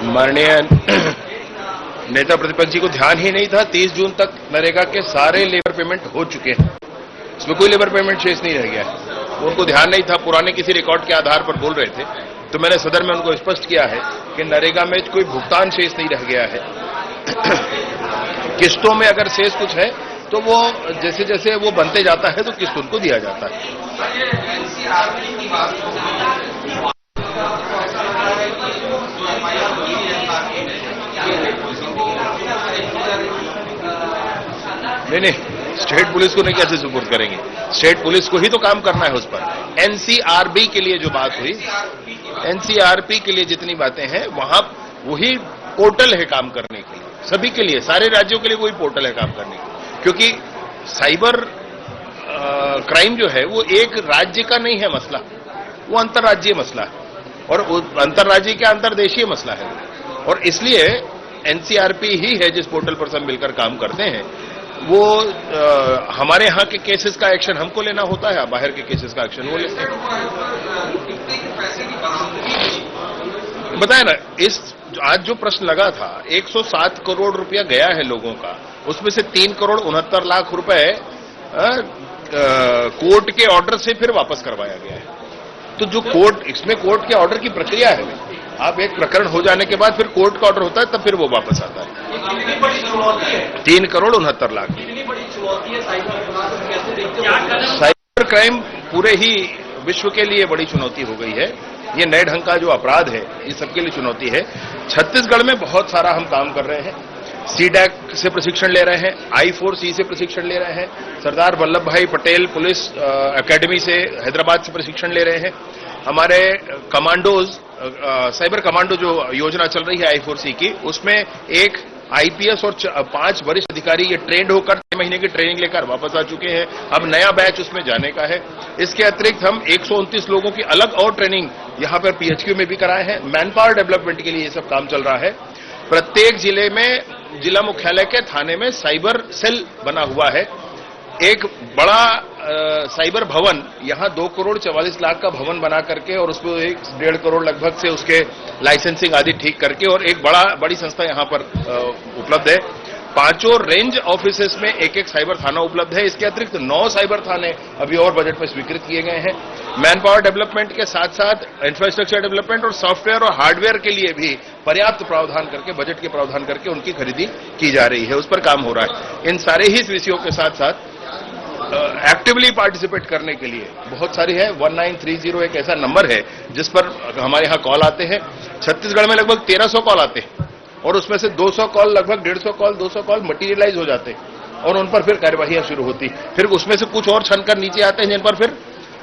माननीय नेता प्रतिपक्ष जी को ध्यान ही नहीं था। 30 जून तक नरेगा के सारे लेबर पेमेंट हो चुके हैं, इसमें कोई लेबर पेमेंट शेष नहीं रह गया है। उनको ध्यान नहीं था, पुराने किसी रिकॉर्ड के आधार पर बोल रहे थे। तो मैंने सदन में उनको स्पष्ट किया है कि नरेगा में कोई भुगतान शेष नहीं रह गया है। किस्तों में अगर शेष कुछ है तो वो जैसे जैसे वो बनते जाता है तो किस्त उनको दिया जाता है। नहीं, स्टेट पुलिस को नहीं कैसे सुपुर्द करेंगे? स्टेट पुलिस को ही तो काम करना है उस पर। एनसीआरबी के लिए जो बात हुई, एनसीआरबी के लिए जितनी बातें हैं वहां वही पोर्टल है काम करने के लिए, सभी के लिए, सारे राज्यों के लिए वही पोर्टल है काम करने के लिए। क्योंकि साइबर क्राइम जो है वो एक राज्य का नहीं है मसला, वो अंतर्राज्यीय मसला है और अंतर्राज्यीय क्या अंतर्देशीय मसला है। और इसलिए एनसीआरपी ही है जिस पोर्टल पर सब मिलकर काम करते हैं। वो हमारे यहाँ के केसेस का एक्शन हमको लेना होता है, बाहर के केसेस का एक्शन वो लेते हैं। बताया ना, इस आज जो प्रश्न लगा था, 107 करोड़ रुपया गया है लोगों का, उसमें से 3 करोड़ 69 लाख रुपए कोर्ट के ऑर्डर से फिर वापस करवाया गया है। तो जो कोर्ट, इसमें कोर्ट के ऑर्डर की प्रक्रिया है, आप एक प्रकरण हो जाने के बाद फिर कोर्ट का ऑर्डर होता है, तब फिर वो वापस आता है। 3 करोड़ 69 लाख। साइबर क्राइम पूरे ही विश्व के लिए बड़ी चुनौती हो गई है। ये नए ढंग का जो अपराध है, ये सबके लिए चुनौती है। छत्तीसगढ़ में बहुत सारा हम काम कर रहे हैं। सीडैक से प्रशिक्षण ले रहे हैं, I4C से प्रशिक्षण ले रहे हैं, सरदार वल्लभ भाई पटेल पुलिस एकेडमी से हैदराबाद से प्रशिक्षण ले रहे हैं। हमारे कमांडोज, साइबर कमांडो जो योजना चल रही है I4C की, उसमें एक IPS और 5 वरिष्ठ अधिकारी ये ट्रेंड होकर 6 महीने की ट्रेनिंग लेकर वापस आ चुके हैं। अब नया बैच उसमें जाने का है। इसके अतिरिक्त हम 129 लोगों की अलग और ट्रेनिंग यहां पर PHQ में भी कराए हैं। मैन पावर डेवलपमेंट के लिए ये सब काम चल रहा है। प्रत्येक जिले में, जिला मुख्यालय के थाने में साइबर सेल बना हुआ है। एक बड़ा साइबर भवन, यहां 2 करोड़ 44 लाख का भवन बना करके और उसको 1.5 करोड़ लगभग से उसके लाइसेंसिंग आदि ठीक करके, और एक बड़ी संस्था यहां पर उपलब्ध है। 5 रेंज ऑफिसेस में एक साइबर थाना उपलब्ध है। इसके अतिरिक्त 9 साइबर थाने अभी और बजट में स्वीकृत किए गए हैं। मैन पावर डेवलपमेंट के साथ साथ इंफ्रास्ट्रक्चर डेवलपमेंट और सॉफ्टवेयर और हार्डवेयर के लिए भी पर्याप्त प्रावधान करके, बजट के प्रावधान करके उनकी खरीदी की जा रही है, उस पर काम हो रहा है। इन सारे ही विषयों के साथ साथ एक्टिवली पार्टिसिपेट करने के लिए बहुत सारी है। 1930 एक ऐसा नंबर है जिस पर हमारे यहाँ कॉल आते हैं। छत्तीसगढ़ में लगभग 1300 कॉल आते हैं और उसमें से 200 कॉल, लगभग 150 कॉल, 200 कॉल मटीरियलाइज हो जाते हैं और उन पर फिर कार्यवाहियां शुरू होती। फिर उसमें से कुछ और छनकर नीचे आते हैं जिन पर फिर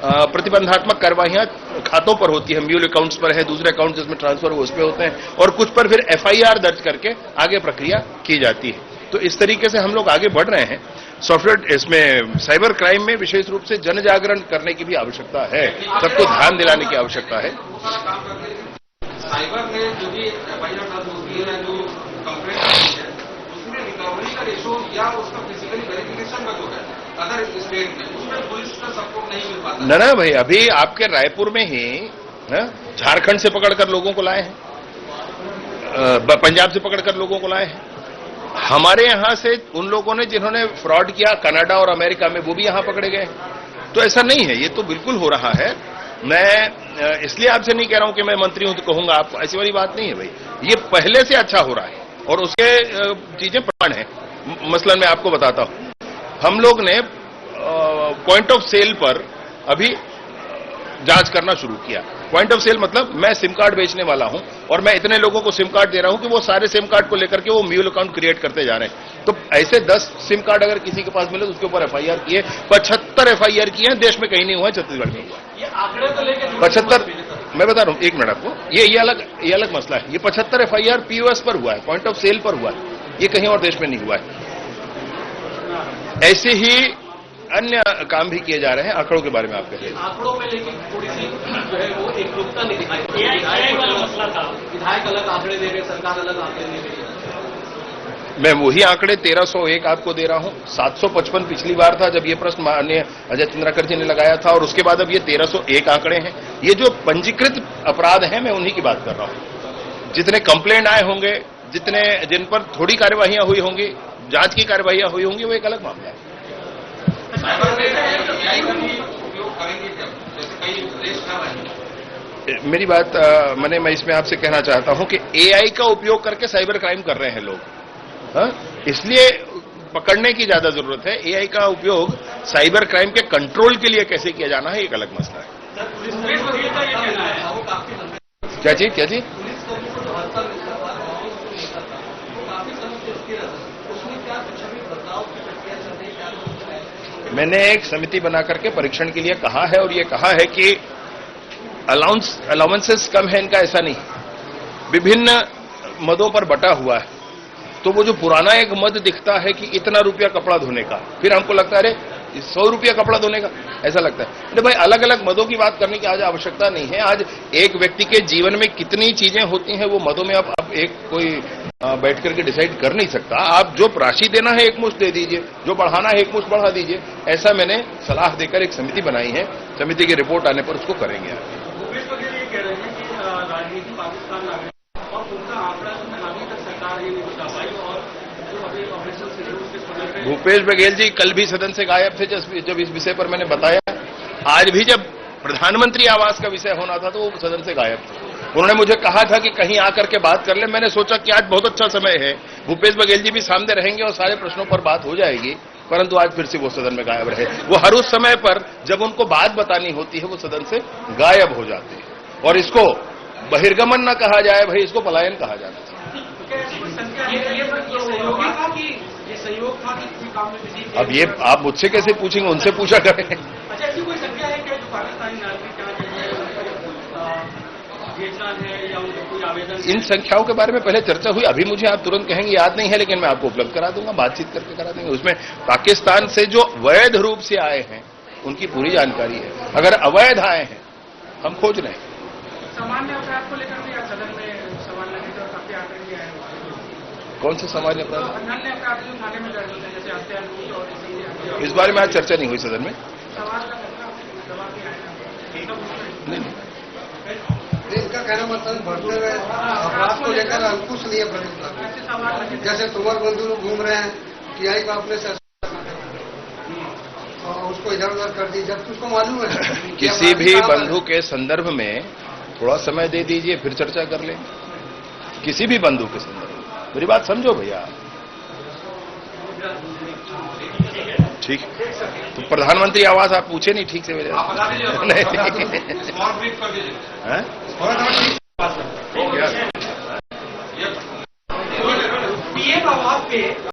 प्रतिबंधात्मक कार्यवाहियां खातों पर होती है, म्यूल अकाउंट्स पर है, दूसरे अकाउंट जिसमें ट्रांसफर हो उस पर होते हैं, और कुछ पर फिर FIR दर्ज करके आगे प्रक्रिया की जाती है। तो इस तरीके से हम लोग आगे बढ़ रहे हैं। सॉफ्टवेयर, इसमें साइबर क्राइम में विशेष रूप से जन जागरण करने की भी आवश्यकता है, सबको ध्यान दिलाने की आवश्यकता है। साइबर में जो भी FIR दर्ज होती है, जो कंप्लेंट होती है, उसमें रिकवरी का रेशो या उसका फिजिकली वेरिफिकेशन का जो है अदर स्टेट में, उसमें पुलिस का सपोर्ट नहीं मिल पाता। ना भाई, अभी आपके रायपुर में ही झारखंड से पकड़कर लोगों को लाए हैं, पंजाब से पकड़कर लोगों को लाए हैं। हमारे यहां से उन लोगों ने जिन्होंने फ्रॉड किया कनाडा और अमेरिका में, वो भी यहां पकड़े गए। तो ऐसा नहीं है, ये तो बिल्कुल हो रहा है। मैं इसलिए आपसे नहीं कह रहा हूं कि मैं मंत्री हूं तो कहूंगा आपको, ऐसी वाली बात नहीं है भाई। ये पहले से अच्छा हो रहा है और उसके चीजें प्रमाण है। मसलन मैं आपको बताता हूं, हम लोग ने पॉइंट ऑफ सेल पर अभी जांच करना शुरू किया। पॉइंट ऑफ सेल मतलब मैं सिम कार्ड बेचने वाला हूं और मैं इतने लोगों को सिम कार्ड दे रहा हूं कि वो सारे सिम कार्ड को लेकर के वो म्यूल अकाउंट क्रिएट करते जा रहे हैं। तो ऐसे 10 सिम कार्ड अगर किसी के पास मिले तो उसके ऊपर FIR किए। 75 FIR किए हैं, देश में कहीं नहीं हुआ, छत्तीसगढ़ में हुआ। ये आंकड़े तो लेकर 75, मैं बता रहा हूं, 1 मिनट आपको, ये अलग मसला है। ये 75 FIR POS पर हुआ है, पॉइंट ऑफ सेल पर हुआ है, ये कहीं और देश में नहीं हुआ है। ऐसे ही अन्य काम भी किए जा रहे हैं। आंकड़ों के बारे में आप कह रहे हैं, आंकड़ों में लेकिन थोड़ी सी जो है वो एकरूपता नहीं दिखाई, विधायक अलग आंकड़े दे रहे, सरकार अलग आंकड़े दे रही है। मैं वही आंकड़े 1301 आपको दे रहा हूं। 755 पिछली बार था जब ये प्रश्न माननीय अजय चंद्राकर जी ने लगाया था, और उसके बाद अब ये 1301 आंकड़े हैं। ये जो पंजीकृत अपराध हैं, मैं उन्हीं की बात कर रहा हूं। जितने कंप्लेंट आए होंगे, जिन पर थोड़ी कार्यवाहियां हुई होंगी, जांच की कार्यवाहियां हुई होंगी, वो एक अलग मामला है। साइबर में एआई का भी उपयोग करेंगे क्या? जैसे कई देश कर रहे हैं। मेरी बात मैं इसमें आपसे कहना चाहता हूं कि एआई का उपयोग करके साइबर क्राइम कर रहे हैं लोग, हाँ? इसलिए पकड़ने की ज्यादा जरूरत है। एआई का उपयोग साइबर क्राइम के कंट्रोल के लिए कैसे किया जाना है, एक अलग मसला है। क्या चीज क्या चीज? मैंने एक समिति बना करके परीक्षण के लिए कहा है, और ये कहा है कि अलाउंसेस कम है इनका, ऐसा नहीं। विभिन्न मदों पर बटा हुआ है। तो वो जो पुराना एक मद दिखता है कि इतना रुपया कपड़ा धोने का, फिर हमको लगता है अरे 100 रुपया कपड़ा धोने का, ऐसा लगता है। अरे भाई, अलग अलग मदों की बात करने की आज आवश्यकता नहीं है। आज एक व्यक्ति के जीवन में कितनी चीजें होती हैं, वो मदों में अब एक कोई बैठ करके डिसाइड कर नहीं सकता। आप जो राशि देना है एक मुश्त दे दीजिए, जो बढ़ाना है एक मुश्त बढ़ा दीजिए। ऐसा मैंने सलाह देकर एक समिति बनाई है। समिति की रिपोर्ट आने पर उसको करेंगे। भूपेश बघेल ये कह रहे हैं कि राजनीति पाकिस्तान ला गई और उनका आंकड़ा अभी तक सरकार ये नहीं बता पाई, और जो अभी ऑपरेशन से उसके समय पे भूपेश बघेल जी कल भी सदन से गायब थे जब इस विषय पर मैंने बताया। आज भी जब प्रधानमंत्री आवास का विषय होना था तो वो सदन से गायब थे। उन्होंने मुझे कहा था कि कहीं आकर के बात कर ले। मैंने सोचा कि आज बहुत अच्छा समय है, भूपेश बघेल जी भी सामने रहेंगे और सारे प्रश्नों पर बात हो जाएगी, परंतु आज फिर से वो सदन में गायब रहे। वो हर उस समय पर जब उनको बात बतानी होती है वो सदन से गायब हो जाते हैं। और इसको बहिर्गमन न कहा जाए भाई, इसको पलायन कहा जाना चाहिए। अब ये आप मुझसे कैसे पूछेंगे, उनसे पूछा करें। अच्छा, ऐसी कोई संख्या है क्या जो पाकिस्तानी नागरिक भेजना है या उनको कोई आवेदन? इन संख्याओं के बारे में पहले चर्चा हुई, अभी मुझे आप तुरंत कहेंगे याद नहीं है, लेकिन मैं आपको उपलब्ध करा दूंगा, बातचीत करके करा देंगे। उसमें पाकिस्तान से जो वैध रूप से आए हैं उनकी पूरी जानकारी है। अगर अवैध आए हैं हम खोज रहे हैं। सामान्य अपराध को लेकर भी सदन में सवाल लगे थे और काफी आतंकी आए हैं। कौन से सामान्य अपराध? अन्य अपराध जो थाने में दर्ज होते हैं, जैसे हत्या, लूट और इसी इस बारे में आज चर्चा नहीं हुई सदन में। सवाल का जवाब नहीं आया। नहीं, इनका कहना मतलब बढ़ते हुए अपराध को लेकर अंकुश नहीं है प्रदेश में। जैसे तुमर बंधु लोग घूम रहे हैं, टीआई का अपने से और उसको इधर उधर कर दी, जबकि उसको मालूम है किसी भी बंधु के संदर्भ में थोड़ा समय दे दीजिए, फिर चर्चा कर लें। किसी भी बंधु के संदर्भ में मेरी बात समझो भैया। ठीक, तो प्रधानमंत्री आवास आप पूछे नहीं ठीक से मेरे। आप बता दीजिए, स्मॉल ब्रीफ कर दीजिए। हैं? ये पीएम आवास पे